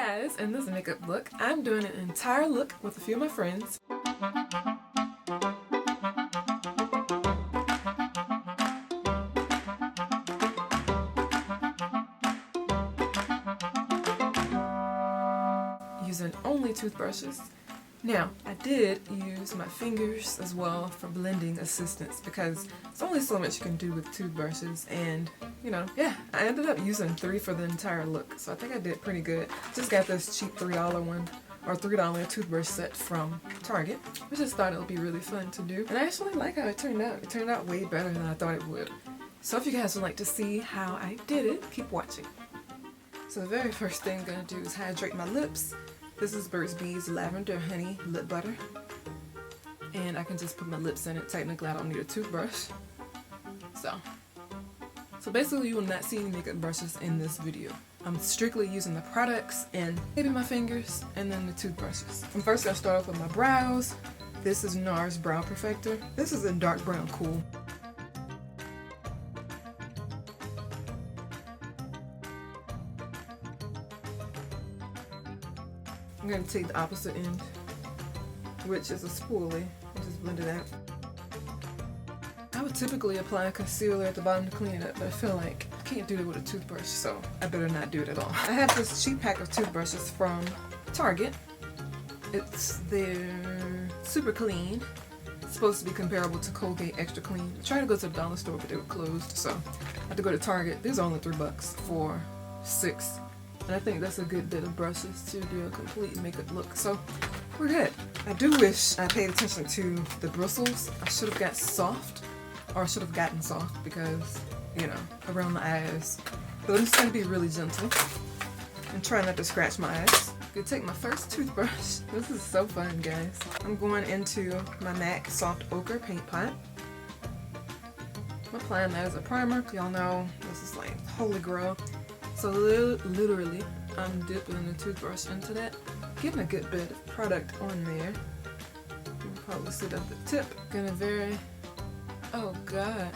guys, in this makeup look, I'm doing an entire look with a few of my friends. Using only toothbrushes. Now, I did use my fingers as well for blending assistance because there's only so much you can do with toothbrushes, and you know, yeah, I ended up using 3 for the entire look, so I think I did pretty good. Just got this cheap $3 one, or $3 toothbrush set from Target. I just thought it would be really fun to do, and I actually like how it turned out. It turned out way better than I thought it would. So if you guys would like to see how I did it, keep watching. So the very first thing I'm going to do is hydrate my lips. This is Burt's Bees Lavender Honey Lip Butter. And I can just put my lips in it. Technically, I don't need a toothbrush. So basically, you will not see any makeup brushes in this video. I'm strictly using the products and maybe my fingers and then the toothbrushes. I'm first going to start off with my brows. This is NARS Brow Perfector. This is in dark brown cool. I'm going to take the opposite end, which is a spoolie, and just blend it out. I would typically apply a concealer at the bottom to clean it up, but I feel like I can't do it with a toothbrush, so I better not do it at all. I have this cheap pack of toothbrushes from Target. It's their Super Clean. It's supposed to be comparable to Colgate Extra Clean. I tried to go to the dollar store, but they were closed, so I had to go to Target. These are only $3 for 6. And I think that's a good bit of brushes to do a complete makeup look. So we're good. I do wish I paid attention to the bristles. I should have got soft, or I should have gotten soft because, you know, around the eyes. But I'm just going to be really gentle and try not to scratch my eyes. I'm going to take my first toothbrush. This is so fun, guys. I'm going into my MAC Soft Ochre Paint Pot. I'm applying that as a primer. Y'all know this is like holy grail. So literally, I'm dipping the toothbrush into that, getting a good bit of product on there. You can probably see it at the tip. Gonna oh god.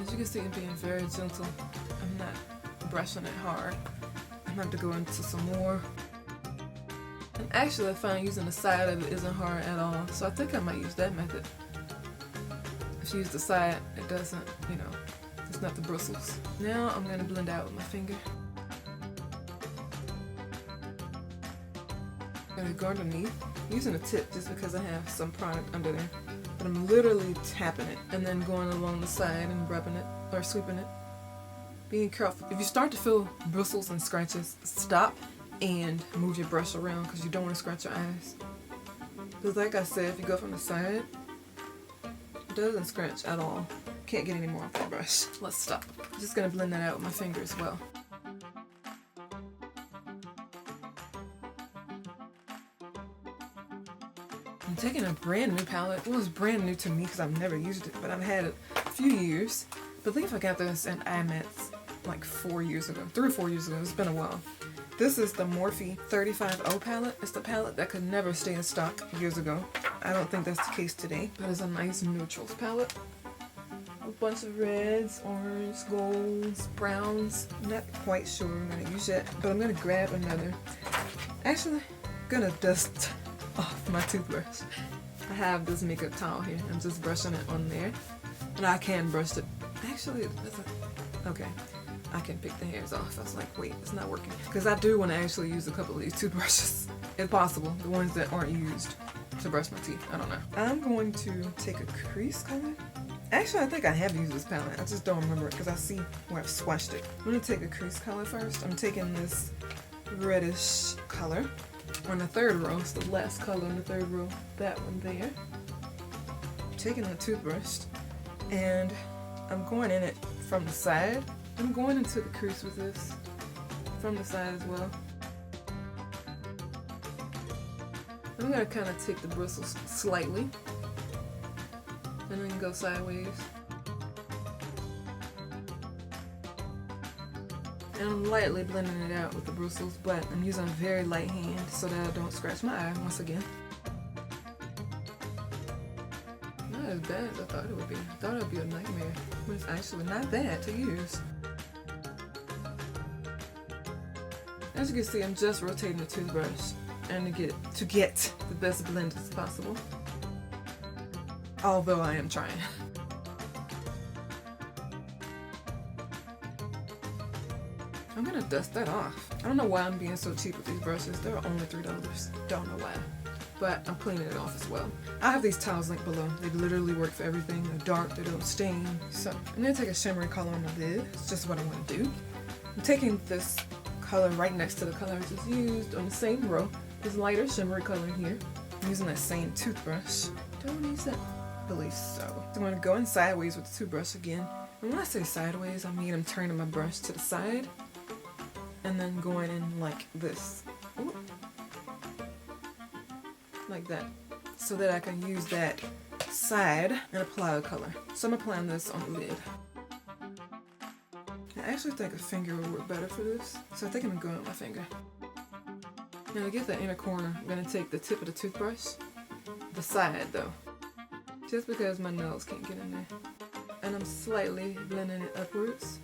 As you can see, I'm being very gentle. I'm not brushing it hard. I'm gonna have to go into some more. And actually, I find using the side of it isn't hard at all, so I think I might use that method. If you use the side, it doesn't, you know, it's not the bristles. Now I'm going to blend out with my finger. I'm going to go underneath, using a tip just because I have some product under there. But I'm literally tapping it and then going along the side and rubbing it or sweeping it. Being careful. If you start to feel bristles and scratches, stop and move your brush around because you don't want to scratch your eyes. Because like I said, if you go from the side, it doesn't scratch at all. Can't get any more off the brush. Let's stop. I'm just going to blend that out with my finger as well. I'm taking a brand new palette. Well, it's brand new to me because I've never used it, but I've had it a few years. I believe I got this in IMAX like 4 years ago. 3 or 4 years ago. It's been a while. This is the Morphe 35O palette. It's the palette that could never stay in stock years ago. I don't think that's the case today, but it's a nice neutrals palette. A bunch of reds, orange, golds, browns. I'm not quite sure I'm going to use yet, but I'm going to grab another. Actually, I'm going to dust off my toothbrush. I have this makeup towel here. I'm just brushing it on there. And I can brush it. Actually, okay. I can pick the hairs off. I was like, wait, it's not working. Because I do want to actually use a couple of these toothbrushes. If possible. The ones that aren't used to brush my teeth. I don't know. I'm going to take a crease color. Actually, I think I have used this palette. I just don't remember it because I see where I've swatched it. I'm going to take a crease color first. I'm taking this reddish color on the 3rd row. It's the last color on the 3rd row. That one there. I'm taking the toothbrush and I'm going in it from the side. I'm going into the crease with this from the side as well. I'm going to kind of take the bristles slightly. And then go sideways. And I'm lightly blending it out with the bristles, but I'm using a very light hand so that I don't scratch my eye once again. Not as bad as I thought it would be. I thought it would be a nightmare, but it's actually not bad to use. As you can see, I'm just rotating the toothbrush and to get the best blend as possible. Although I am trying. I'm gonna dust that off. I don't know why I'm being so cheap with these brushes. They're only $3. Don't know why. But I'm cleaning it off as well. I have these towels linked below. They literally work for everything. They're dark, they don't stain. So I'm gonna take a shimmery color on the lid. It's just what I want to do. I'm taking this color right next to the color I just used on the same row. This lighter shimmery color here. I'm using that same toothbrush. Don't use that. I believe so. So I'm gonna go in sideways with the toothbrush again. And when I say sideways, I mean I'm turning my brush to the side and then going in like this. Ooh. Like that. So that I can use that side and apply the color. So I'm applying this on the lid. I actually think a finger would work better for this. So I think I'm gonna go in with my finger. Now to get the inner corner, I'm gonna take the tip of the toothbrush, the side though, just because my nails can't get in there. And I'm slightly blending it upwards.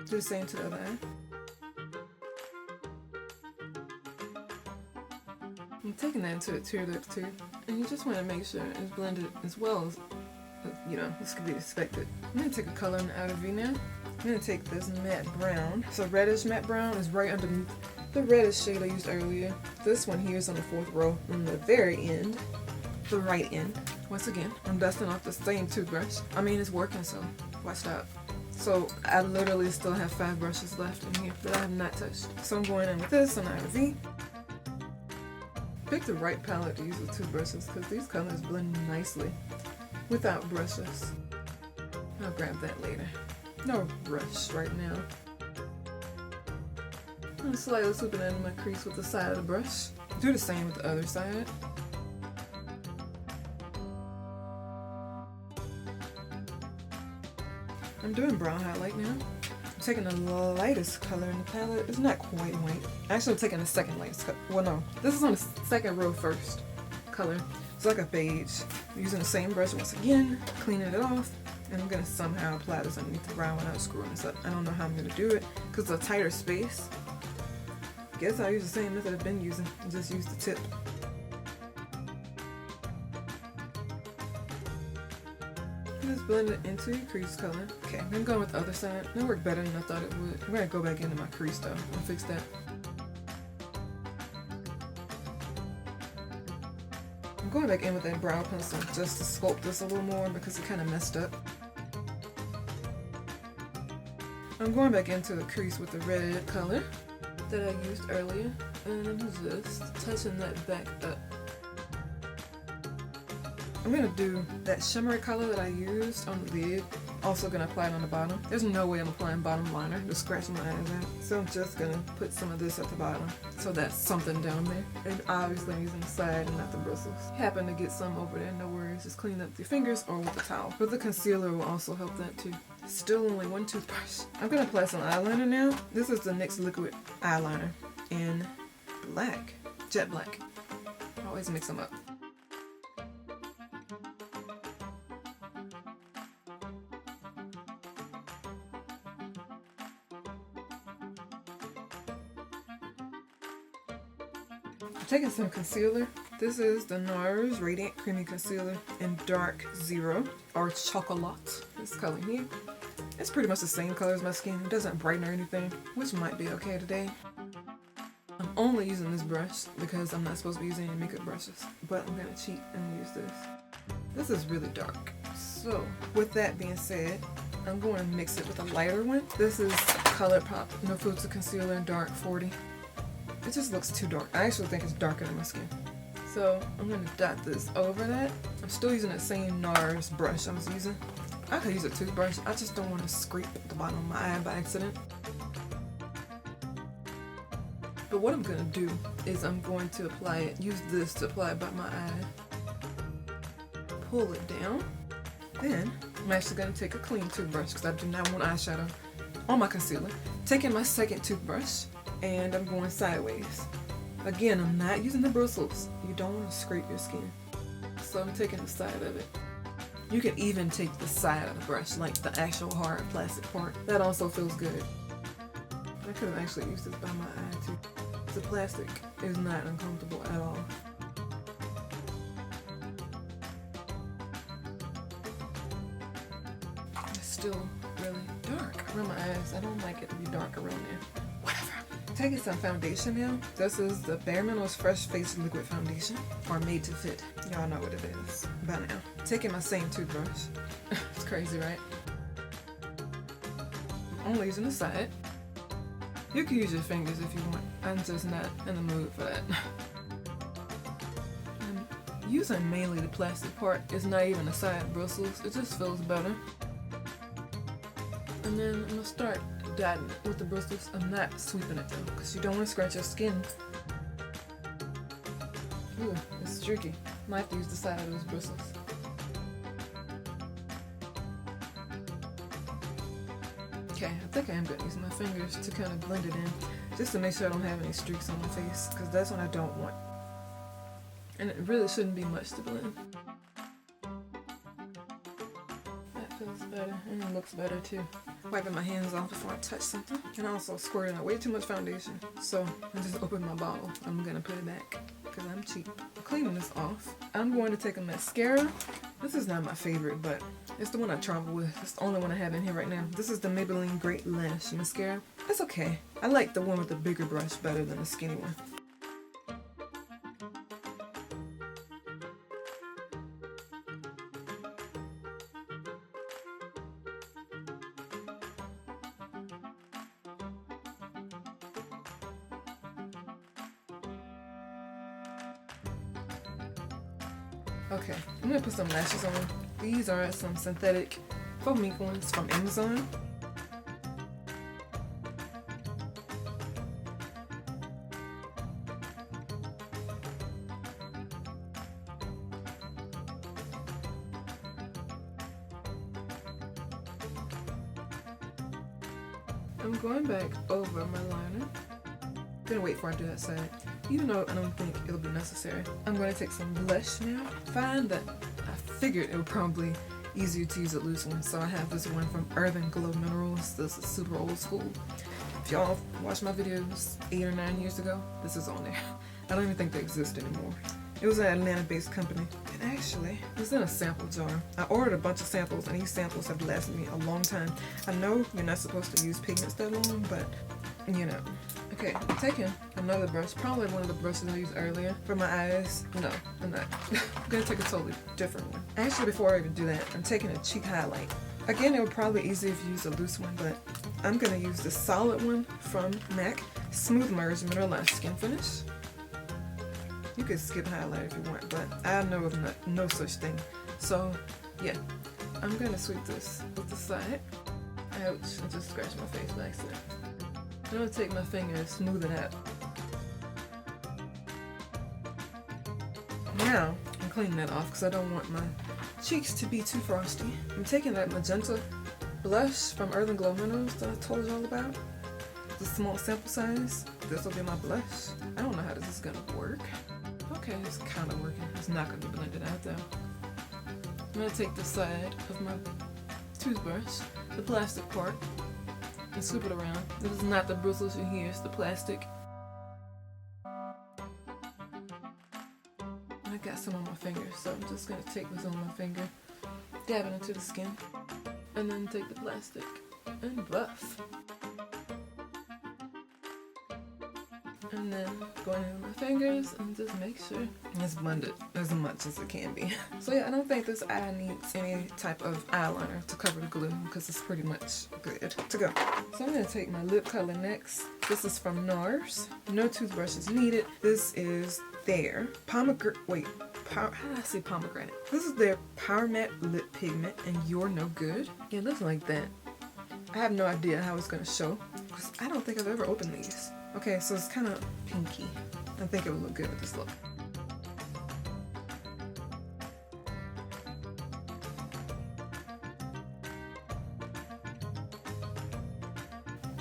Do the same to the other eye. I'm taking that into the tear lips too, and you just want to make sure it's blended as well as, you know, this could be expected. I'm going to take a color in the outer V now. I'm going to take this matte brown. So reddish matte brown is right underneath the reddish shade I used earlier. This one here is on the 4th row on the very end, the right end. Once again, I'm dusting off the same toothbrush. I mean, it's working, so watch out. So I literally still have 5 brushes left in here that I have not touched. So I'm going in with this on the outer V. Pick the right palette to use with toothbrushes because these colors blend nicely without brushes. I'll grab that later. No rush right now. I'm slightly swooping into my crease with the side of the brush. Do the same with the other side. I'm doing brown highlight now. I'm taking the lightest color in the palette. It's not quite white. Actually, I'm taking the second lightest color. Well, no. This is on the second row first color. It's like a beige. I'm using the same brush once again, cleaning it off, and I'm going to somehow apply this underneath the brown without screwing this up. I don't know how I'm going to do it because it's a tighter space. I guess I'll use the same method I've been using and just use the tip. Just blend it into your crease color. Okay, I'm gonna go with the other side. That worked better than I thought it would. I'm gonna go back into my crease though and fix that. I'm going back in with that brow pencil just to sculpt this a little more because it kind of messed up. I'm going back into the crease with the red color that I used earlier and I'm just touching that back up. I'm going to do that shimmery color that I used on the lid, also going to apply it on the bottom. There's no way I'm applying bottom liner, just scratching my eyes out. So I'm just going to put some of this at the bottom, so that's something down there. And obviously I'm using the side and not the bristles. Happen to get some over there, no worries, just clean up your fingers or with a towel. But the concealer will also help that too. Still only 1 toothbrush. I'm going to apply some eyeliner now. This is the NYX liquid eyeliner in black, jet black. I always mix them up. I'm taking some concealer. This is the NARS Radiant Creamy Concealer in Dark Zero or Chocolat. This color here. It's pretty much the same color as my skin. It doesn't brighten or anything, which might be okay today. I'm only using this brush because I'm not supposed to be using any makeup brushes, but I'm gonna cheat and use this. This is really dark. So with that being said, I'm going to mix it with a lighter one. This is ColourPop No Filter Concealer in Dark 40. It just looks too dark. I actually think it's darker than my skin. So I'm going to dot this over that. I'm still using the same NARS brush I was using. I could use a toothbrush. I just don't want to scrape at the bottom of my eye by accident. But what I'm going to do is I'm going to apply it, use this to apply it by my eye. Pull it down. Then I'm actually going to take a clean toothbrush because I do not want eyeshadow on my concealer. Taking my second toothbrush and I'm going sideways. Again, I'm not using the bristles. You don't want to scrape your skin. So I'm taking the side of it. You can even take the side of the brush, like the actual hard plastic part. That also feels good. I could have actually used this by my eye too. The plastic is not uncomfortable at all. It's still really dark around my eyes. I don't like it to be dark around there. Whatever. Taking some foundation now. This is the Bare Minerals Fresh Face Liquid Foundation, or Made to Fit. Y'all know what it is by now. Taking my same toothbrush. It's crazy, right? I'm only using the side. You can use your fingers if you want. I'm just not in the mood for that. I'm using mainly the plastic part. It's not even the side bristles. It just feels better. And then I'm gonna start dotting it with the bristles. I'm not sweeping it though, because you don't want to scratch your skin. Ooh, it's tricky. Might have to use the side of those bristles. Okay, I think I am going to use my fingers to kind of blend it in, just to make sure I don't have any streaks on my face, because that's what I don't want. And it really shouldn't be much to blend. That feels better, and it looks better too. Wiping my hands off before I touch something, and also squirting out way too much foundation. So I just opened my bottle. I'm going to put it back, because I'm cheap. Cleaning this off, I'm going to take a mascara. This is not my favorite, but it's the one I travel with. It's the only one I have in here right now. This is the Maybelline Great Lash Mascara. It's okay. I like the one with the bigger brush better than the skinny one. Okay, I'm gonna put some lashes on. These are some synthetic faux mink ones from Amazon. I'm going back over my liner. Gonna wait for I do that side. Even though I don't think it'll be necessary. I'm going to take some blush now. Find that I figured it would probably easier to use a loose one. So I have this one from Earth and Glow Minerals. This is super old school. If y'all watched my videos 8 or 9 years ago, this is on there. I don't even think they exist anymore. It was an Atlanta-based company. And actually, it was in a sample jar. I ordered a bunch of samples, and these samples have lasted me a long time. I know you're not supposed to use pigments that long, but you know. Okay, I'm taking another brush, probably one of the brushes I used earlier for my eyes. No, I'm not. I'm gonna take a totally different one. Actually, before I even do that, I'm taking a cheek highlight. Again, it would probably be easier if you use a loose one, but I'm gonna use the solid one from MAC, Smooth Merge Mineralized Skin Finish. You could skip highlight if you want, but I know of no such thing. So, yeah, I'm gonna sweep this with the side. Ouch, I just scratched my face by accident. I'm gonna take my finger and smooth it out. Now, I'm cleaning that off because I don't want my cheeks to be too frosty. I'm taking that magenta blush from Earth and Glow Minerals that I told you all about. The small sample size. This will be my blush. I don't know how this is gonna work. Okay, it's kind of working. It's not gonna be blended out though. I'm gonna take the side of my toothbrush, the plastic part, and scoop it around. This is not the bristles you hear, it's the plastic. I got some on my fingers, so I'm just gonna take what's on my finger, dab it into the skin, and then take the plastic and buff. And then go in with my fingers and just make sure it's blended as much as it can be. So yeah, I don't think this eye needs any type of eyeliner to cover the glue because it's pretty much good to go. So I'm going to take my lip color next. This is from NARS. No toothbrush is needed. This is their pomegranate. How did I say pomegranate? This is their Power Matte Lip Pigment, and You're No Good. Yeah, it looks like that. I have no idea how it's going to show because I don't think I've ever opened these. Okay, so it's kind of pinky. I think it would look good with this look.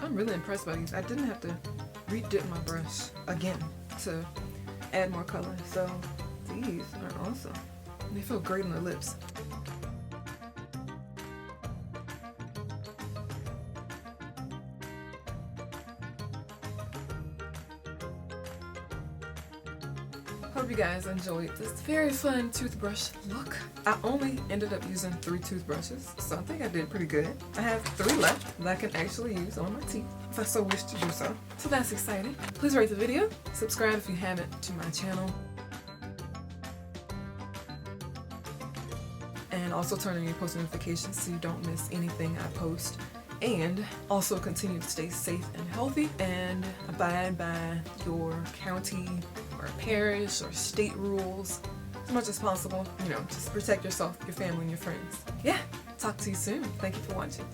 I'm really impressed by these. I didn't have to re-dip my brush again to add more color, so these are awesome. They feel great on the lips. Hope you guys enjoyed this very fun toothbrush look. I only ended up using 3 toothbrushes, so I think I did pretty good. I have 3 left that I can actually use on my teeth if I so wish to do so. So that's exciting. Please rate the video, subscribe if you haven't to my channel, and also turn on your post notifications so you don't miss anything I post. And also continue to stay safe and healthy and abide by your county or parish or state rules as much as possible. You know, just protect yourself, your family, and your friends. Yeah, talk to you soon. Thank you for watching.